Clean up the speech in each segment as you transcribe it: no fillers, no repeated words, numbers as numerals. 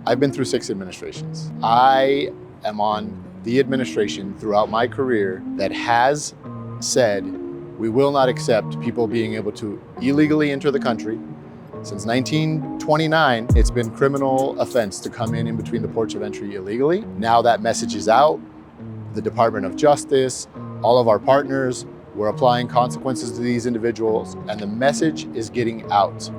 I've been through 6 administrations. I am on the administration throughout my career that has said we will not accept people being able to illegally enter the country. Since 1929, it's been criminal offense to come in between the ports of entry illegally. Now that message is out. The Department of Justice, all of our partners, we're applying consequences to these individuals, and the message is getting out.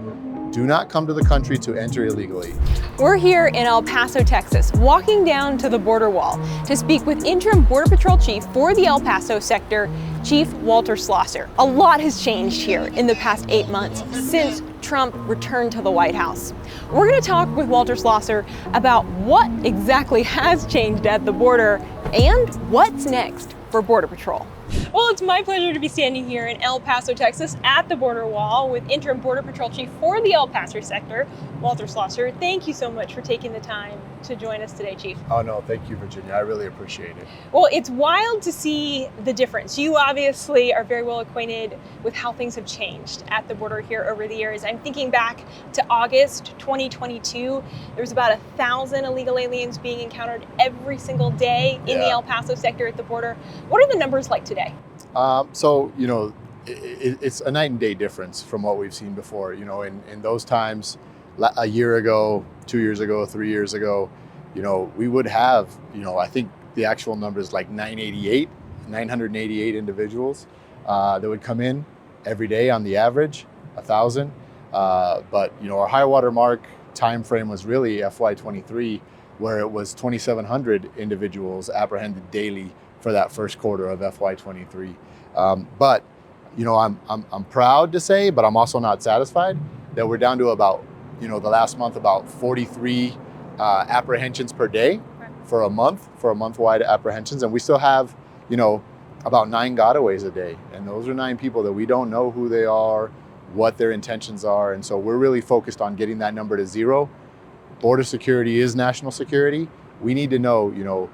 Do not come to the country to enter illegally. We're here in El Paso, Texas, walking down to the border wall to speak with Interim Border Patrol Chief for the El Paso Sector, Chief Walter Slosar. A lot has changed here in the past 8 months since Trump returned to the White House. We're going to talk with Walter Slosar about what exactly has changed at the border and what's next for Border Patrol. Well, it's my pleasure to be standing here in El Paso, Texas at the border wall with Interim Border Patrol Chief for the El Paso Sector, Walter Slosar. Thank you so much for taking the time to join us today, Chief. Oh no, thank you, Virginia. I really appreciate it. Well, it's wild to see the difference. You obviously are very well acquainted with how things have changed at the border here over the years. I'm thinking back to August 2022. There was about 1,000 illegal aliens being encountered every single day in the El Paso sector at the border. What are the numbers like today? It's a night and day difference from what we've seen before. In those times, a year ago, 2 years ago, 3 years ago, we would have, I think the actual number is like 988 individuals that would come in every day on the average, 1,000. But our high water mark time frame was really FY23, where it was 2,700 individuals apprehended daily for that first quarter of FY23. But I'm proud to say, but I'm also not satisfied that we're down to about, the last month, about 43 apprehensions per day for a month-wide apprehensions. And we still have, about 9 gotaways a day. And those are 9 people that we don't know who they are, what their intentions are. And so we're really focused on getting that number to 0. Border security is national security. We need to know,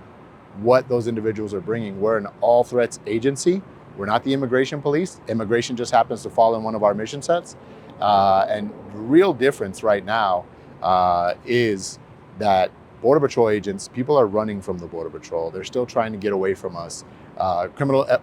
what those individuals are bringing. We're an all threats agency. We're not the immigration police. Immigration just happens to fall in one of our mission sets. And the real difference right now is that Border Patrol agents, people are running from the Border Patrol. They're still trying to get away from us.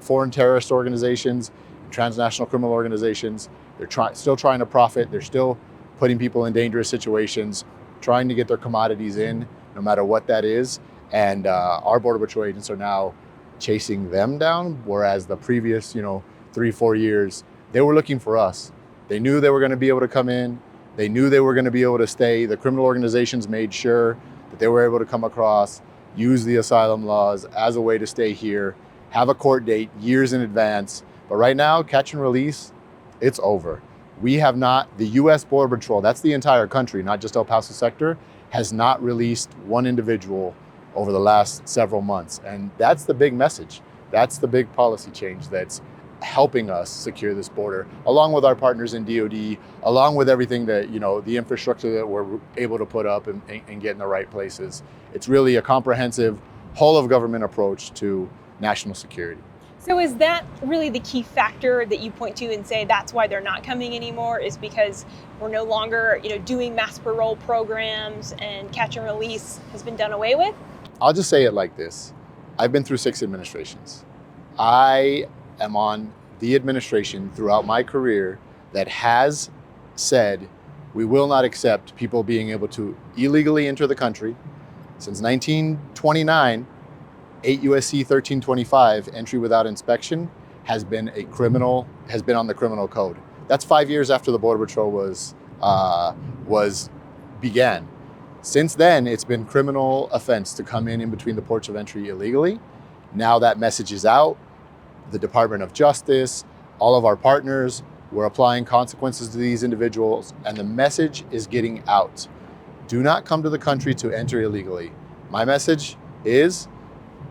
Foreign terrorist organizations, transnational criminal organizations, they're still trying to profit. They're still putting people in dangerous situations, trying to get their commodities in, no matter what that is. And our Border Patrol agents are now chasing them down, whereas the previous, 3-4 years, they were looking for us. They knew they were going to be able to come in. They knew they were going to be able to stay. The criminal organizations made sure that they were able to come across, use the asylum laws as a way to stay here, have a court date years in advance. But right now, catch and release, it's over. We have not, the U.S. Border Patrol, that's the entire country, not just El Paso sector, has not released one individual over the last several months. And that's the big message. That's the big policy change that's helping us secure this border, along with our partners in DOD, along with everything that, the infrastructure that we're able to put up and get in the right places. It's really a comprehensive whole of government approach to national security. So is that really the key factor that you point to and say that's why they're not coming anymore, is because we're no longer, doing mass parole programs and catch and release has been done away with? I'll just say it like this. I've been through 6 administrations. I am on the administration throughout my career that has said we will not accept people being able to illegally enter the country. Since 1929, 8 USC 1325, entry without inspection, has been on the criminal code. That's 5 years after the Border Patrol began. Since then, it's been criminal offense to come in between the ports of entry illegally. Now that message is out. The Department of Justice, all of our partners, we're applying consequences to these individuals, and the message is getting out. Do not come to the country to enter illegally. My message is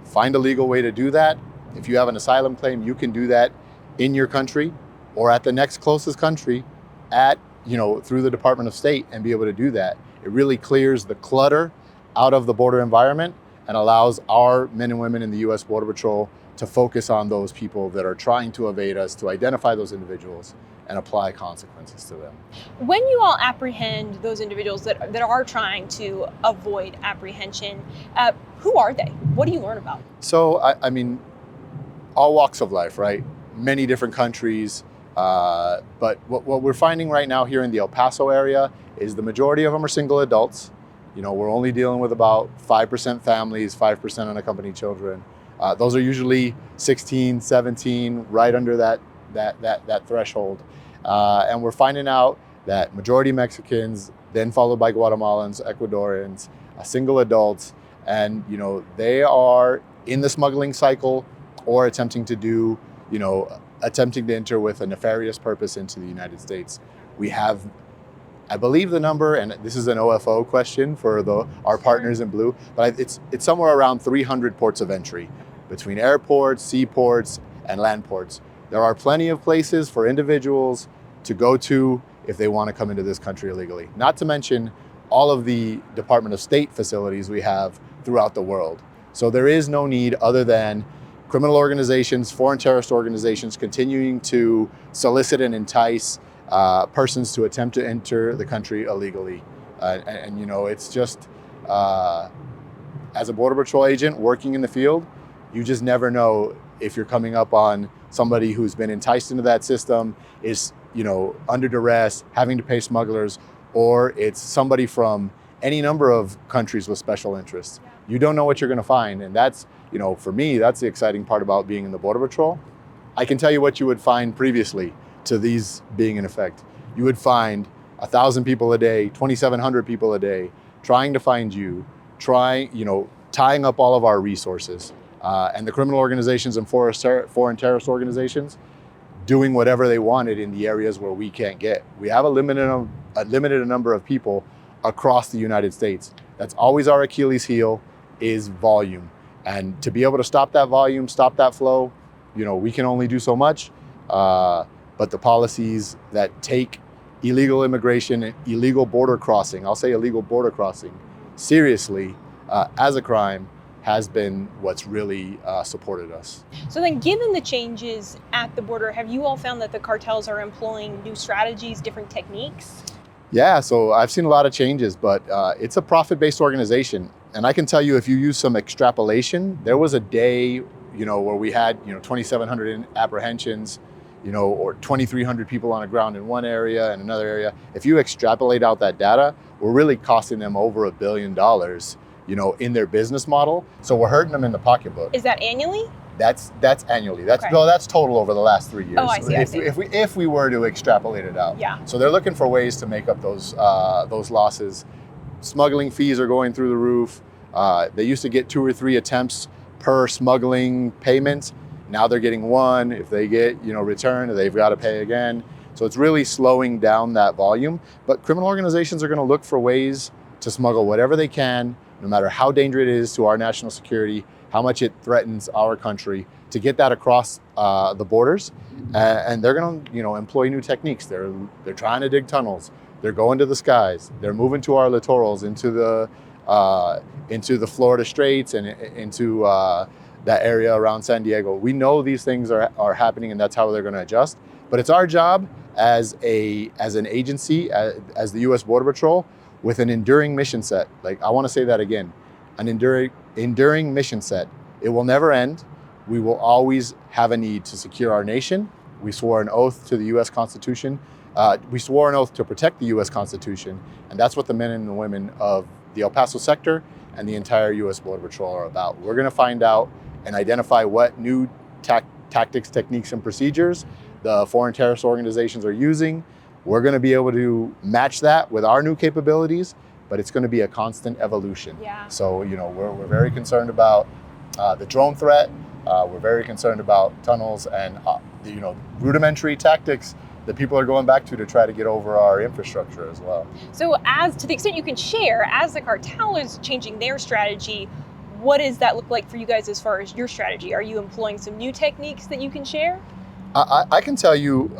find a legal way to do that. If you have an asylum claim, you can do that in your country or at the next closest country through the Department of State and be able to do that. It really clears the clutter out of the border environment and allows our men and women in the U.S. Border Patrol to focus on those people that are trying to evade us, to identify those individuals and apply consequences to them. When you all apprehend those individuals that are trying to avoid apprehension, who are they? What do you learn about? So, I mean, all walks of life, right? Many different countries. But what we're finding right now here in the El Paso area is the majority of them are single adults. You know, we're only dealing with about 5% families, 5% unaccompanied children. Those are usually 16, 17, right under that threshold. And we're finding out that majority Mexicans, then followed by Guatemalans, Ecuadorians, single adults, and you know, they are in the smuggling cycle or attempting to enter with a nefarious purpose into the United States. We have, I believe the number, and this is an OFO question for our partners in blue, but it's somewhere around 300 ports of entry between airports, seaports, and land ports. There are plenty of places for individuals to go to if they want to come into this country illegally. Not to mention all of the Department of State facilities we have throughout the world. So there is no need other than criminal organizations, foreign terrorist organizations continuing to solicit and entice persons to attempt to enter the country illegally. And you know, it's just, as a Border Patrol agent working in the field, you just never know if you're coming up on somebody who's been enticed into that system, is, you know, under duress, having to pay smugglers, or it's somebody from any number of countries with special interests. You don't know what you're going to find. And that's, you know, for me, that's the exciting part about being in the Border Patrol. I can tell you what you would find previously to these being in effect. You would find 1,000 people a day, 2,700 people a day, trying to find you, tying up all of our resources. And the criminal organizations and foreign terrorist organizations doing whatever they wanted in the areas where we can't get. We have a limited number of people across the United States. That's always our Achilles heel, is volume. And to be able to stop that volume, stop that flow, you know, we can only do so much. But the policies that take illegal immigration, illegal border crossing, I'll say illegal border crossing, seriously as a crime, has been what's really supported us. So then, given the changes at the border, have you all found that the cartels are employing new strategies, different techniques? Yeah, so I've seen a lot of changes, but it's a profit-based organization. And I can tell you, if you use some extrapolation, there was a day, you know, where we had, 2,700 apprehensions, or 2,300 people on the ground in one area and another area. If you extrapolate out that data, we're really costing them over $1 billion, in their business model. So we're hurting them in the pocketbook. Is that annually? That's annually. That's okay. No, that's total over the last 3 years. Oh, I see. If we were to extrapolate it out. Yeah. So they're looking for ways to make up those losses. Smuggling fees are going through the roof. They used to get 2 or 3 attempts per smuggling payment. Now they're getting 1. If they get returned, they've got to pay again. So it's really slowing down that volume. But criminal organizations are going to look for ways to smuggle whatever they can, no matter how dangerous it is to our national security, how much it threatens our country, to get that across the borders. And they're going to employ new techniques. They're trying to dig tunnels. They're going to the skies. They're moving to our littorals, into the Florida Straits and into that area around San Diego. We know these things are happening, and that's how they're going to adjust. But it's our job as an agency, as the U.S. Border Patrol, with an enduring mission set. Like, I want to say that again, an enduring mission set. It will never end. We will always have a need to secure our nation. We swore an oath to the U.S. Constitution. We swore an oath to protect the U.S. Constitution, and that's what the men and the women of the El Paso sector and the entire U.S. Border Patrol are about. We're going to find out and identify what new tactics, techniques, and procedures the foreign terrorist organizations are using. We're going to be able to match that with our new capabilities, but it's going to be a constant evolution. Yeah. So, we're very concerned about the drone threat. We're very concerned about tunnels and rudimentary tactics that people are going back to try to get over our infrastructure as well. So, as to the extent you can share, as the cartel is changing their strategy, what does that look like for you guys as far as your strategy? Are you employing some new techniques that you can share? I can tell you,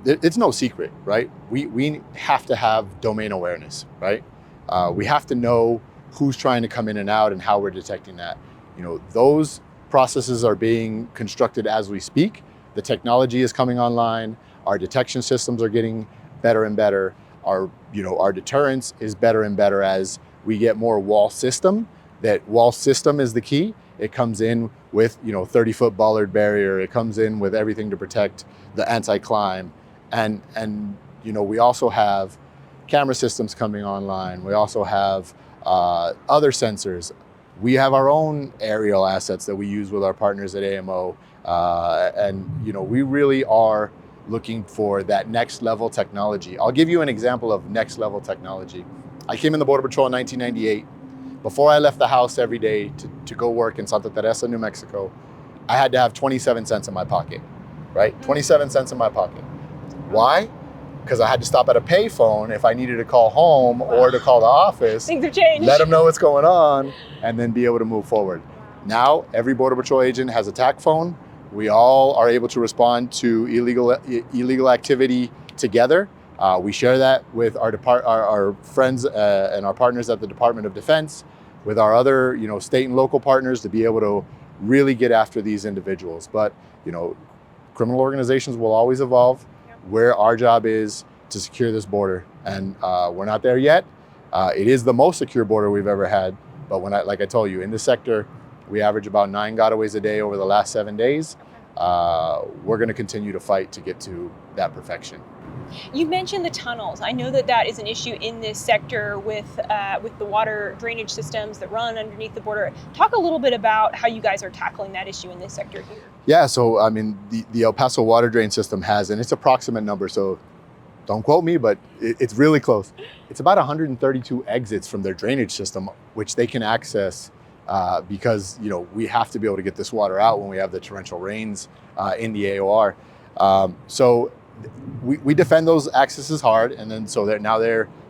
it's no secret, right? We have to have domain awareness, right? We have to know who's trying to come in and out and how we're detecting that. Those processes are being constructed as we speak. The technology is coming online. Our detection systems are getting better and better. Our deterrence is better and better as we get more wall system. That wall system is the key. It comes in with 30-foot bollard barrier. It comes in with everything to protect the anti-climb, and we also have camera systems coming online. We also have other sensors. We have our own aerial assets that we use with our partners at AMO, and we really are looking for that next level technology. I'll give you an example of next level technology. I came in the Border Patrol in 1998. Before I left the house every day to go work in Santa Teresa, New Mexico, I had to have 27 cents in my pocket, right? 27 cents in my pocket. Why? Because I had to stop at a payphone if I needed to call home or to call the office. Things have changed. Let them know what's going on and then be able to move forward. Now, every Border Patrol agent has a TAC phone. We all are able to respond to illegal activity together. We share that with our friends and our partners at the Department of Defense, with our other state and local partners, to be able to really get after these individuals. But criminal organizations will always evolve. Where our job is to secure this border, and we're not there yet. It is the most secure border we've ever had. But like I told you, in this sector, we average about 9 gotaways a day over the last 7 days. We're going to continue to fight to get to that perfection. You mentioned the tunnels. I know that is an issue in this sector with the water drainage systems that run underneath the border. Talk a little bit about how you guys are tackling that issue in this sector here. Yeah, so I mean, the El Paso water drain system has, and it's approximate number, so don't quote me, but it's really close. It's about 132 exits from their drainage system, which they can access because we have to be able to get this water out when we have the torrential rains in the AOR. So we defend those accesses hard, and then now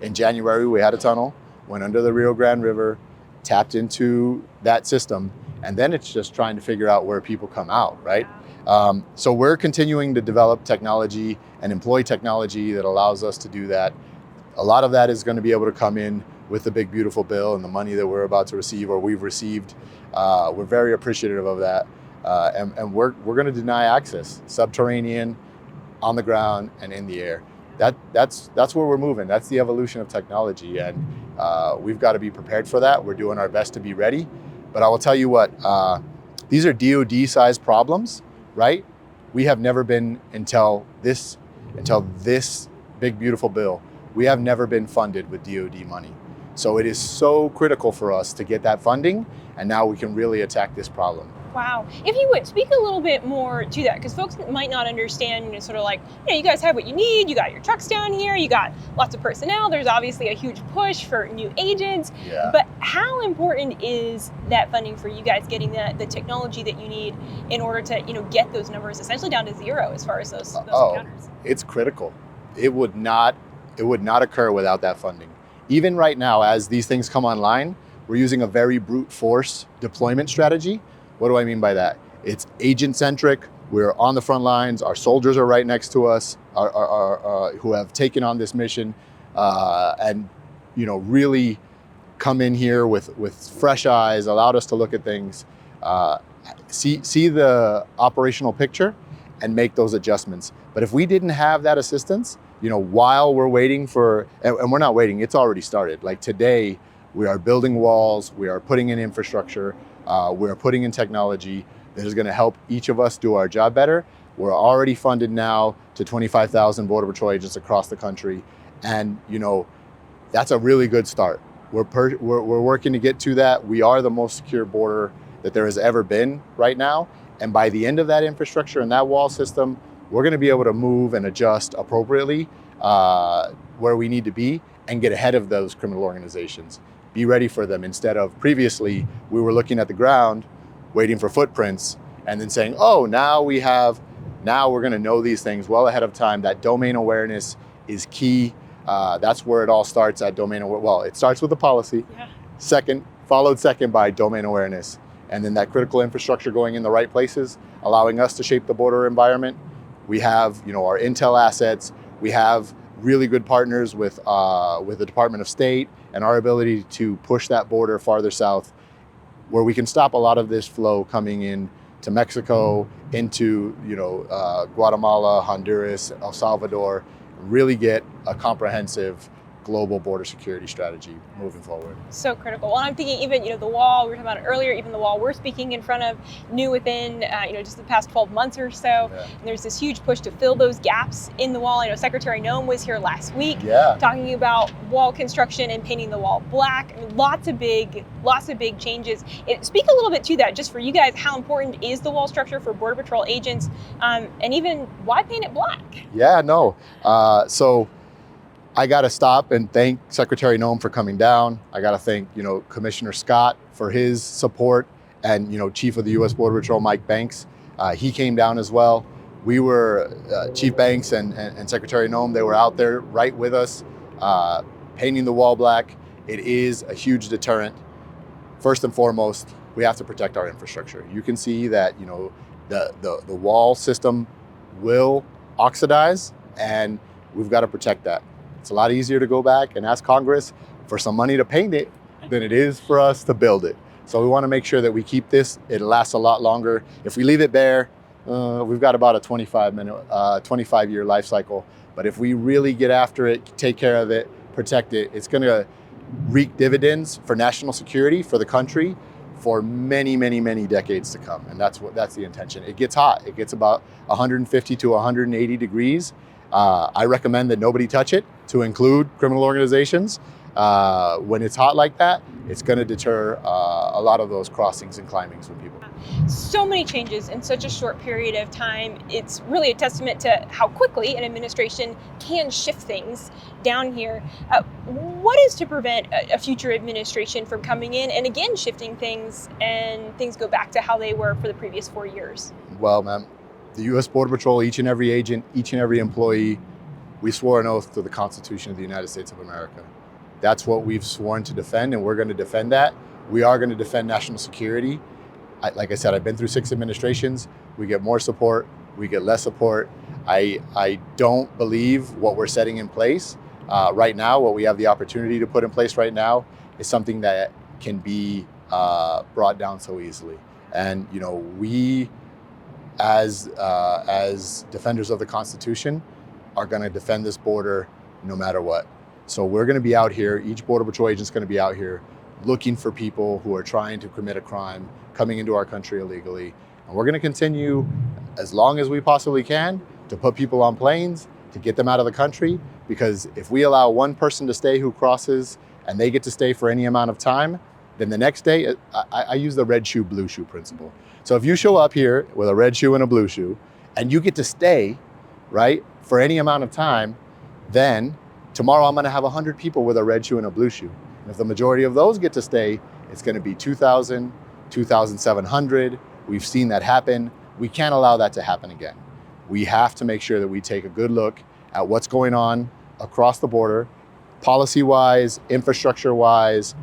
in January we had a tunnel, went under the Rio Grande River, tapped into that system, and then it's just trying to figure out where people come out, right? So we're continuing to develop technology and employ technology that allows us to do that. A lot of that is going to be able to come in with the big beautiful bill and the money that we're about to receive, or we've received. We're very appreciative of that, and we're going to deny access, subterranean, on the ground, and in the air. That's where we're moving. That's the evolution of technology, and we've got to be prepared for that. We're doing our best to be ready. But I will tell you what, these are DoD-sized problems, right? We have never been, until this big beautiful bill, we have never been funded with DoD money. So it is so critical for us to get that funding, and now we can really attack this problem. Wow. If you would, speak a little bit more to that, because folks might not understand, sort of like, you guys have what you need, you got your trucks down here, you got lots of personnel, there's obviously a huge push for new agents, but how important is that funding for you guys getting the technology that you need in order to, get those numbers essentially down to zero as far as those encounters? It's critical. It would not occur without that funding. Even right now, as these things come online, we're using a very brute force deployment strategy. What do I mean by that? It's agent-centric. We're on the front lines. Our soldiers are right next to us, who have taken on this mission, and really come in here with fresh eyes, allowed us to look at things, see the operational picture, and make those adjustments. But if we didn't have that assistance, while we're waiting for, and we're not waiting, it's already started. Like today, we are building walls, we are putting in infrastructure, we're putting in technology that is going to help each of us do our job better. We're already funded now to 25,000 Border Patrol agents across the country. And, that's a really good start. We're working to get to that. We are the most secure border that there has ever been right now. And by the end of that infrastructure and that wall system, we're going to be able to move and adjust appropriately where we need to be and get ahead of those criminal organizations. Be ready for them, instead of previously we were looking at the ground, waiting for footprints, and then saying, oh, now we're going to know these things well ahead of time. That domain awareness is key. That's where it all starts, at domain awareness. Well, it starts with the policy, followed second by domain awareness. And then that critical infrastructure going in the right places, allowing us to shape the border environment. We have, our intel assets. We have really good partners with the Department of State, and our ability to push that border farther south, where we can stop a lot of this flow coming in to Mexico, into Guatemala, Honduras, El Salvador, really get a comprehensive global border security strategy moving forward. So critical. Well, I'm thinking even, the wall, we were talking about it earlier, even the wall we're speaking in front of, new within, just the past 12 months or so. Yeah. And there's this huge push to fill those gaps in the wall. I know Secretary Noem was here last week talking about wall construction and painting the wall black. I mean, lots of big changes. Speak a little bit to that, just for you guys, how important is the wall structure for Border Patrol agents, and even why paint it black? Yeah, no. So I got to stop and thank Secretary Noem for coming down. I got to thank, Commissioner Scott for his support, and, Chief of the U.S. Border Patrol, Mike Banks. He came down as well. We were, Chief Banks and Secretary Noem, they were out there right with us, painting the wall black. It is a huge deterrent. First and foremost, we have to protect our infrastructure. You can see that, the wall system will oxidize, and we've got to protect that. It's a lot easier to go back and ask Congress for some money to paint it than it is for us to build it. So we want to make sure that we keep this. It lasts a lot longer. If we leave it bare, we've got about a 25-year life cycle. But if we really get after it, take care of it, protect it, it's going to reap dividends for national security, for the country, for many, many, many decades to come. And that's the intention. It gets hot. It gets about 150 to 180 degrees. I recommend that nobody touch it, to include criminal organizations. When it's hot like that, it's going to deter a lot of those crossings and climbings from people. So many changes in such a short period of time. It's really a testament to how quickly an administration can shift things down here. What is to prevent a future administration from coming in and again shifting things, and things go back to how they were for the previous 4 years? Well, ma'am, the U.S. Border Patrol, each and every agent, each and every employee, we swore an oath to the Constitution of the United States of America. That's what we've sworn to defend, and we're going to defend that. We are going to defend national security. Like I said, I've been through 6 administrations. We get more support, we get less support. I don't believe what we're setting in place right now, what we have the opportunity to put in place right now, is something that can be brought down so easily. And we, as defenders of the Constitution, are going to defend this border no matter what. So we're going to be out here, each Border Patrol agent is going to be out here looking for people who are trying to commit a crime, coming into our country illegally. And we're going to continue, as long as we possibly can, to put people on planes, to get them out of the country. Because if we allow one person to stay who crosses, and they get to stay for any amount of time, then the next day, I use the red shoe, blue shoe principle. So if you show up here with a red shoe and a blue shoe, and you get to stay, right, for any amount of time, then tomorrow I'm going to have 100 people with a red shoe and a blue shoe. And if the majority of those get to stay, it's going to be 2,000, 2,700. We've seen that happen. We can't allow that to happen again. We have to make sure that we take a good look at what's going on across the border, policy-wise, infrastructure-wise,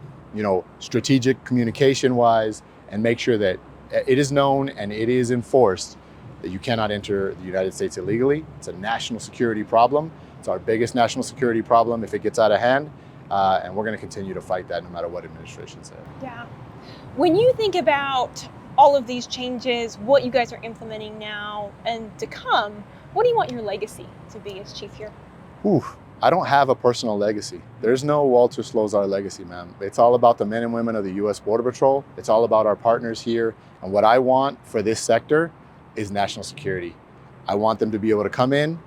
strategic communication-wise, and make sure that it is known and it is enforced that you cannot enter the United States illegally. It's a national security problem. It's our biggest national security problem if it gets out of hand, and we're going to continue to fight that no matter what administration says. Yeah. When you think about all of these changes, what you guys are implementing now and to come, what do you want your legacy to be as chief here? I don't have a personal legacy. There's no Walter Slosar legacy, ma'am. It's all about the men and women of the U.S. Border Patrol. It's all about our partners here. And what I want for this sector is national security. I want them to be able to come in,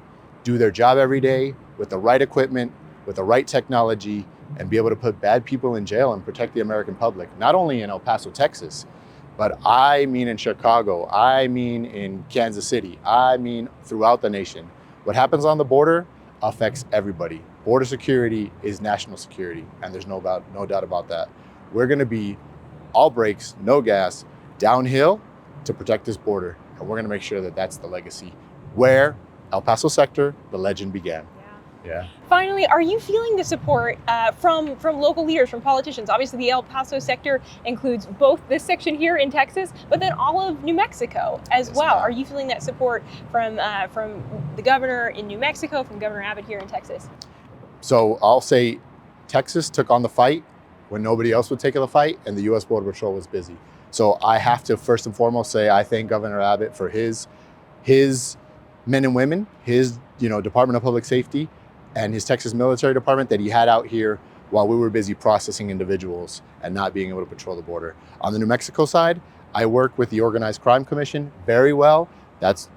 do their job every day with the right equipment, with the right technology, and be able to put bad people in jail and protect the American public, not only in El Paso, Texas, but I mean in Chicago, I mean in Kansas City, I mean throughout the nation. What happens on the border affects everybody. Border security is national security, and there's no doubt about that. We're gonna be all brakes, no gas, downhill to protect this border, and we're gonna make sure that that's the legacy where El Paso sector, the legend began. Yeah. Finally, are you feeling the support from local leaders, from politicians? Obviously, the El Paso sector includes both this section here in Texas, but then all of New Mexico as well. Are you feeling that support from the governor in New Mexico, from Governor Abbott here in Texas? So I'll say Texas took on the fight when nobody else would take the fight and the U.S. Border Patrol was busy. So I have to first and foremost say I thank Governor Abbott for his men and women, his Department of Public Safety, and his Texas Military Department that he had out here while we were busy processing individuals and not being able to patrol the border. On the New Mexico side, I work with the Organized Crime Commission very well. That's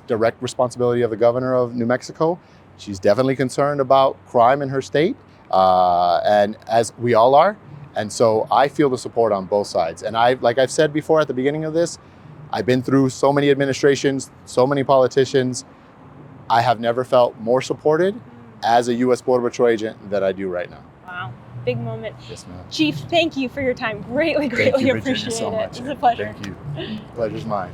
direct responsibility of the governor of New Mexico. She's definitely concerned about crime in her state, and as we all are. And so I feel the support on both sides. And like I've said before at the beginning of this, I've been through so many administrations, so many politicians. I have never felt more supported as a U.S. Border Patrol agent than I do right now. Wow, big moment. Yes, ma'am. Chief, thank you for your time. Greatly Thank you, Virginia, appreciate so it. much. It's a pleasure. Thank you. Pleasure's mine.